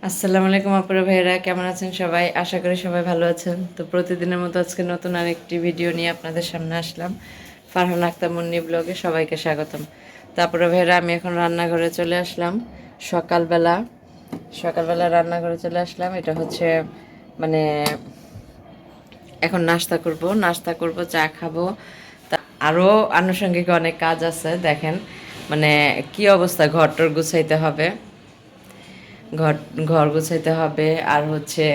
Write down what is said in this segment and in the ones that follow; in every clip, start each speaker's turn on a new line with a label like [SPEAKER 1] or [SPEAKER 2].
[SPEAKER 1] আসসালামু আলাইকুম আপুরা ভাইয়েরা, কেমন আছেন সবাই? আশা করি সবাই ভালো আছেন। তো প্রতিদিনের মতো আজকে নতুন আরেকটি ভিডিও নিয়ে আপনাদের সামনে আসলাম। ফারহান আক্তার মুন্নি ব্লগে সবাইকে স্বাগতম। তারপরে ভাইয়েরা, আমি এখন রান্নাঘরে চলে আসলাম। সকালবেলা সকালবেলা রান্নাঘরে চলে আসলাম। এটা হচ্ছে মানে এখন নাস্তা করব, চা খাবো। তা আরও আনুষঙ্গিক অনেক কাজ আছে। দেখেন মানে কি অবস্থা, ঘরটর গুছাইতে হবে, ঘর ঘর গোছাইতে হবে। আর হচ্ছে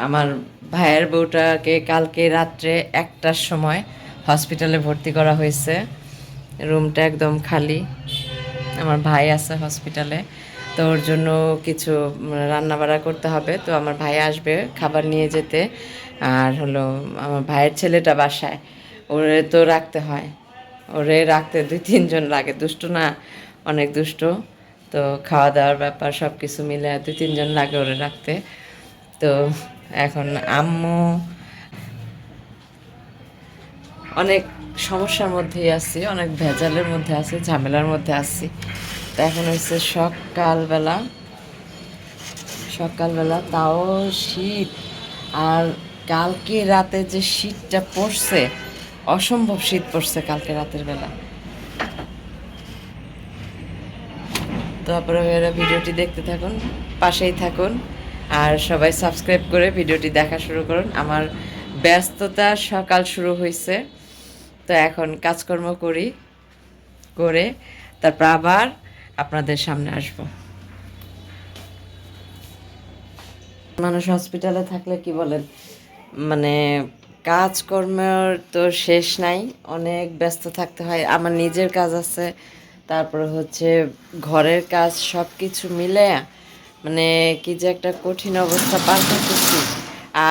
[SPEAKER 1] আমার ভাইয়ের বউটাকে কালকে রাত্রে 1টার সময় হসপিটালে ভর্তি করা হয়েছে। রুমটা একদম খালি, আমার ভাই আছে হসপিটালে। তো ওর জন্য কিছু রান্না বাড়া করতে হবে। তো আমার ভাই আসবে খাবার নিয়ে যেতে। আর হলো আমার ভাইয়ের ছেলেটা বাসায়, ওরে তো রাখতে হয়। ওরে রাখতে 2-3 জন লাগে, দুষ্ট না, অনেক দুষ্ট। তো খাওয়া দাওয়ার ব্যাপার সব কিছু মিলে 2-3 জন লাগে ওরে রাখতে। তো এখন আম্মু অনেক সমস্যার মধ্যেই আছি, অনেক ভেজালের মধ্যে আছি, ঝামেলার মধ্যে আছি। তো এখন হচ্ছে সকালবেলা তাও শীত। আর কালকে রাতে যে শীতটা পড়ছে, অসম্ভব শীত পড়ছে কালকে রাতের বেলা। তো আপনারা ভিডিওটি দেখতে থাকুন, পাশেই থাকুন। আর সবাই সাবস্ক্রাইব করে ভিডিওটি দেখা শুরু করুন। আমার ব্যস্ততা সকাল শুরু হয়েছে, তো এখন কাজকর্ম করে তারপর আবার আপনাদের সামনে আসব। মানুষ হসপিটালে থাকলে কি বলেন, মানে কাজকর্মের তো শেষ নাই, অনেক ব্যস্ত থাকতে হয়। আমার নিজের কাজ আছে, তারপরে হচ্ছে ঘরের কাজ, সব কিছু মিলে মানে কি যে একটা কঠিন অবস্থা পার করতেছি।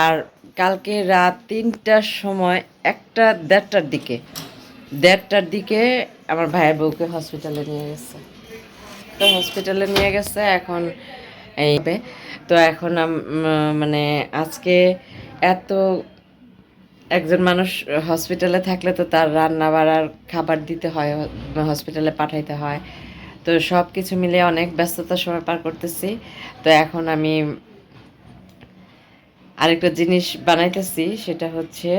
[SPEAKER 1] আর কালকে রাত 3টার সময়, 1টা 1:30টার দিকে আমার ভাইয়ের বউকে হসপিটালে নিয়ে গেছে। তো হসপিটালে নিয়ে গেছে এখন এই। তো এখন মানে আজকে এত একজন মানুষ হসপিটালে থাকলে তো তার রান্না বাড়ার খাবার দিতে হয়, হসপিটালে পাঠাইতে হয়। তো সব কিছু মিলে অনেক ব্যস্ততার সময় পার করতেছি। তো এখন আমি আরেকটা জিনিস বানাইতেছি, সেটা হচ্ছে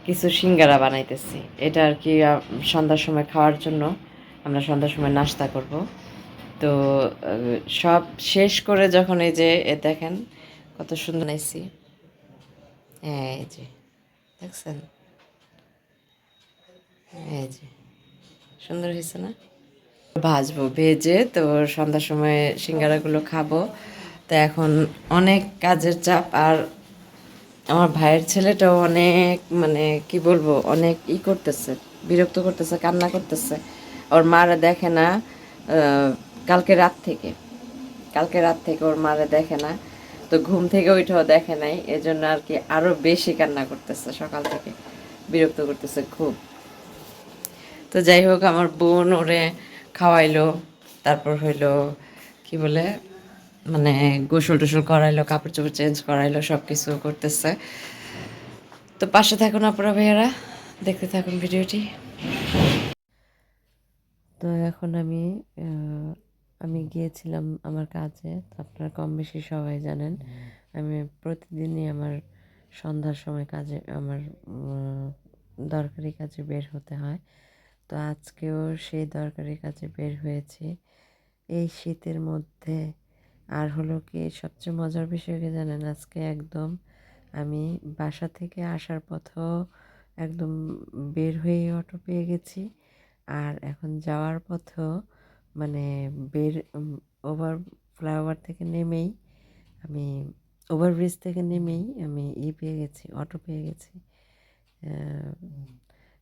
[SPEAKER 1] কিছু সিঙ্গারা বানাইতেছি। এটা আর কি সন্ধ্যার সময় খাওয়ার জন্য, আমরা সন্ধ্যার সময় নাস্তা করব। তো সব শেষ করে যখন এই যে দেখেন কত সুন্দর বানাইছি, হ্যাঁ এই যে দেখছেন, এই যে সুন্দর হয়েছে না? ভাজবো, ভেজে তো সন্ধ্যার সময় সিঙ্গারাগুলো খাবো। তো এখন অনেক কাজের চাপ। আর আমার ভাইয়ের ছেলেটাও অনেক মানে কি বলবো, অনেক করতেছে, বিরক্ত করতেছে, কান্না করতেছে। ওর মারা দেখে না কালকে রাত থেকে, ওর মারে দেখে না। তো ঘুম থেকে ওইটাও দেখে নাই, এজন্য আর কি আরো বেশি কান্না করতেছে, সকাল থেকে বিরক্ত করতেছে খুব। তো যাই হোক, আমার বোন ওরে খাওয়াইলো, তারপর হইলো কি বলে মানে গোসল টোসল করাইলো, কাপড় চোপড় চেঞ্জ করাইলো, সব কিছু করতেছে। তো পাশে থাকুন আপনারা ভাইয়ারা, দেখতে থাকুন ভিডিওটি। তো এখন আমি গিয়েছিলাম আমার কাজে। তো আপনারা কম বেশি সবাই জানেন আমি প্রতিদিনই আমার সন্ধ্যার সময় কাজে, আমার দরকারি কাজে বের হতে হয়। তো আজকেও সেই দরকারি কাজে বের হয়েছি এই শীতের মধ্যে। আর হলো কি সবচেয়ে মজার বিষয় কি জানেন, আজকে একদম আমি বাসা থেকে আসার পথেও একদম বের হয়ে অটো পেয়ে গেছি। আর এখন যাওয়ার পথেও মানে বের ওভার ফ্লাইওভার থেকে নেমেই আমি, ওভারব্রিজ থেকে নেমেই আমি পেয়ে গেছি, অটো পেয়ে গেছি।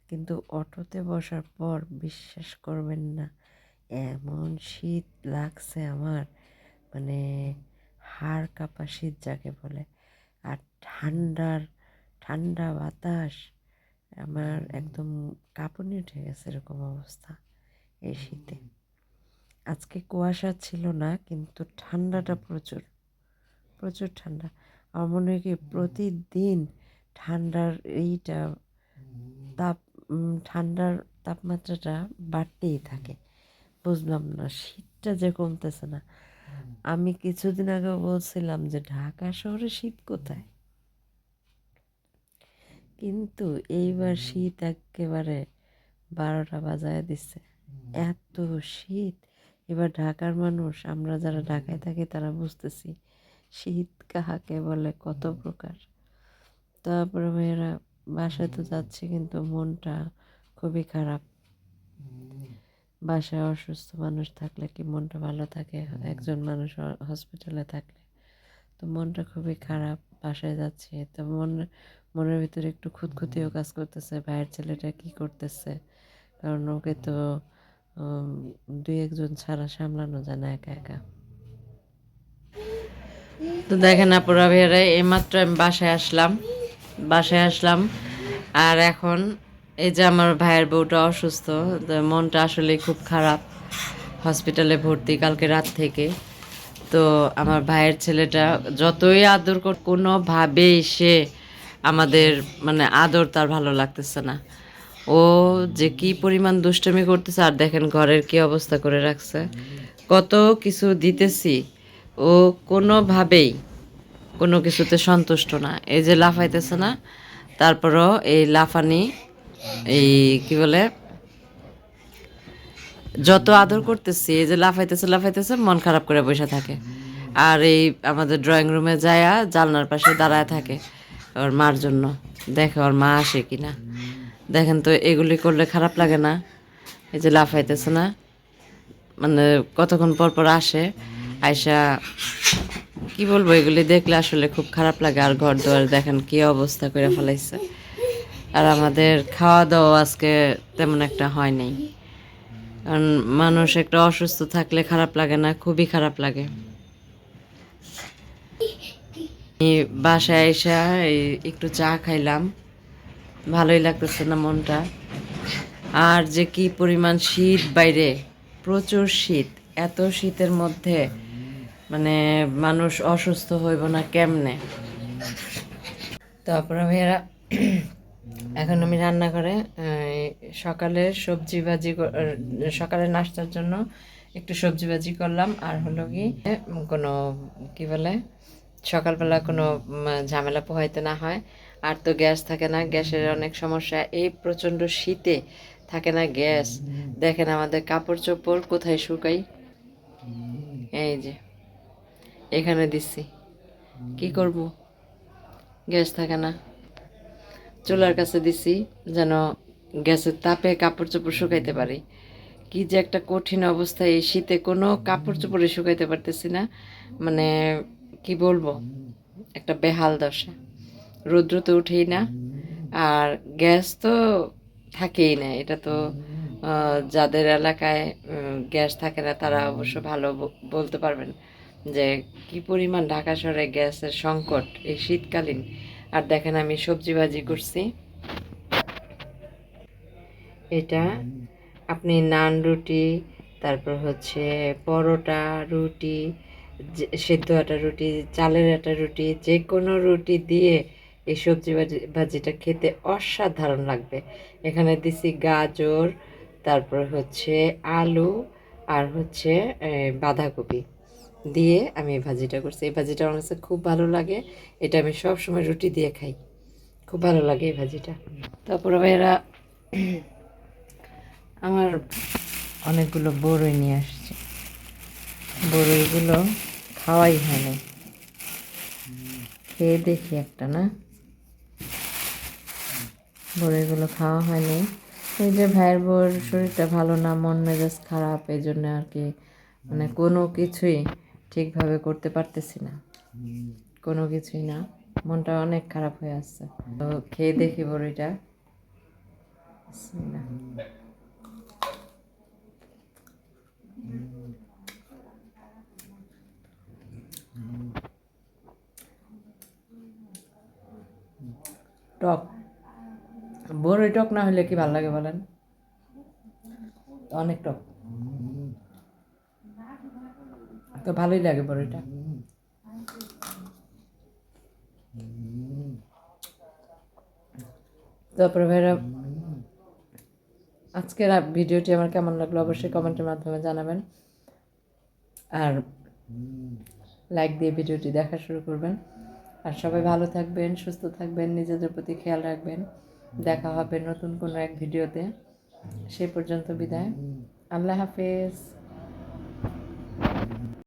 [SPEAKER 1] কিন্তু অটোতে বসার পর বিশ্বাস করবেন না, এমন শীত লাগছে আমার, মানে হাড় কাঁপা শীত যাকে বলে। আর ঠান্ডা বাতাস, আমার একদম কাঁপুনি উঠে গেছে, এরকম অবস্থা এই শীতে। আজকে কুয়াশা ছিল না, কিন্তু ঠান্ডাটা প্রচুর, প্রচুর ঠান্ডা। আমার মনে হয় কি প্রতিদিন ঠান্ডার এইটা তাপ ঠান্ডার তাপমাত্রাটা বাড়তেই থাকে। বুঝলাম না শীতটা যে কমতেছে না। আমি কিছুদিন আগে বলছিলাম যে ঢাকা শহরে শীত কোথায়, কিন্তু এইবার শীত একেবারে 12টা বাজায় দিচ্ছে। এত শীত! এবার ঢাকার মানুষ, আমরা যারা ঢাকায় থাকি তারা বুঝতেছি শীত কাহাকে বলে, কত প্রকার। তারপরে ভাইয়েরা, বাসায় তো যাচ্ছি কিন্তু মনটা খুবই খারাপ। বাসায় অসুস্থ মানুষ থাকলে কি মনটা ভালো থাকে? একজন মানুষ হসপিটালে থাকলে তো মনটা খুবই খারাপ। বাসায় যাচ্ছি তো মনের ভিতরে একটু খুঁতখুঁতিও কাজ করতেছে, ভাইয়ের ছেলেটা কি করতেছে, কারণ ওকে তো উম, দুই একজন ছাড়া সামলানো যায় না একা একা। তো দেখেন আপুরা ভাইয়ারা, এইমাত্র আমি বাসায় আসলাম আর এখন এই যে আমার ভাইয়ের বউটা অসুস্থ, তো মনটা আসলে খুব খারাপ। হসপিটালে ভর্তি কালকে রাত থেকে। তো আমার ভাইয়ের ছেলেটা যতই আদর কোনোভাবেই সে আমাদের মানে আদর তার ভালো লাগতেছে না। ও যে কি পরিমাণ দুষ্টামি করতেছে, আর দেখেন ঘরের কি অবস্থা করে রাখছে। কত কিছু দিতেছি, ও কোনোভাবেই কোনো কিছুতে সন্তুষ্ট না। এই যে লাফাইতেছে না, তারপরও এই লাফানি, এই কি বলে, যত আদর করতেছি এই যে লাফাইতেছে মন খারাপ করে বসে থাকে। আর এই আমাদের ড্রয়িং রুমে যায়া জানলার পাশে দাঁড়ায় থাকে ওর মার জন্য, দেখে ওর মা আসে কিনা। দেখেন তো, এগুলি করলে খারাপ লাগে না? এই যে লাফাইতেছে না, মানে কতক্ষণ পর পর আসে, আয়সা কি বলবো, এগুলি দেখলে আসলে খুব খারাপ লাগে। আর ঘর দুয়ার দেখেন কি অবস্থা করে ফেলাইছে। আর আমাদের খাওয়া দাওয়া আজকে তেমন একটা হয় নাই, কারণ মানুষ একটা অসুস্থ থাকলে খারাপ লাগে না? খুবই খারাপ লাগে। বাসায় এসে একটু চা খাইলাম, ভালোই লাগতেছে না মনটা। আর যে কি পরিমাণ শীত বাইরে, প্রচুর শীত। এত শীতের মধ্যে মানে মানুষ অসুস্থ হইব না কেমনে? তারপরে ভাইয়ারা, এখন আমি রান্না করে সকালে সবজি ভাজি সকালে নাস্তার জন্য একটু সবজি ভাজি করলাম। আর হলো কি, কোনো কি বলে, সকালবেলা কোনো ঝামেলা পোহাইতে না হয়। আর তো গ্যাস থাকে না, গ্যাসের অনেক সমস্যা। এই প্রচণ্ড শীতে থাকে না গ্যাস। দেখেন আমাদের কাপড় চোপড় কোথায় শুকাই, এই যে এখানে দিচ্ছি। কি করব, গ্যাস থাকে না, চুলার কাছে দিছি যেন গ্যাসের তাপে কাপড় চোপড় শুকাইতে পারি। কি যে একটা কঠিন অবস্থা, এই শীতে কোনো কাপড় চোপড়ে শুকাইতে পারতেছি না। মানে কি বলবো, একটা বেহাল দশা। রৌদ্র তো উঠেই না, আর গ্যাস তো থাকেই না। এটা তো যাদের এলাকায় গ্যাস থাকে না তারা অবশ্য ভালো বলতে পারবেন যে কি পরিমাণ ঢাকা শহরে গ্যাসের সংকট এই শীতকালীন। আর দেখেন আমি সবজি ভাজি করছি। এটা আপনি নান রুটি, তারপর হচ্ছে পরোটা, রুটি, সেদ্ধ আটা রুটি, চালের আটা রুটি, যে কোনো রুটি দিয়ে এই সবজি ভাজিটা খেতে অসাধারণ লাগবে। এখানে দিছি গাজর, তারপর হচ্ছে আলু, আর হচ্ছে বাঁধাকপি দিয়ে আমি এই ভাজিটা করছি। এই ভাজিটা আমার কাছে খুব ভালো লাগে। এটা আমি সব সময় রুটি দিয়ে খাই, খুব ভালো লাগে এই ভাজিটা। তারপরে ভাইয়েরা, আমার অনেকগুলো বড়ই নিয়ে আসছে, বড়ইগুলো খাওয়াই হয় না, খেয়ে দেখি একটা না। বড়ইগুলো খাওয়া হয়নি। এই যে ভাইয়ের বউর শরীরটা ভালো না, মন মেজাজ খারাপ, এই জন্য আর কি মানে কোনো কিছুই ঠিকভাবে করতে পারতেছি না, কোনো কিছুই না। মনটা অনেক খারাপ হয়ে আসছে। তো খেয়ে দেখি বড়ইটা। বিসমিল্লাহ। টক, বড়ই টক না হলে কি ভালো লাগে বলেন? অনেক টক, তো ভালোই লাগে বড়ইটা। তারপরে ভাইরা, আজকের ভিডিওটি আমার কেমন লাগলো অবশ্যই কমেন্টের মাধ্যমে জানাবেন। আর লাইক দিয়ে ভিডিওটি দেখা শুরু করবেন। আর সবাই ভালো থাকবেন, সুস্থ থাকবেন, নিজেদের প্রতি খেয়াল রাখবেন। দেখা হবে নতুন কোনো এক ভিডিওতে। সেই পর্যন্ত বিদায়। আল্লাহ হাফেজ।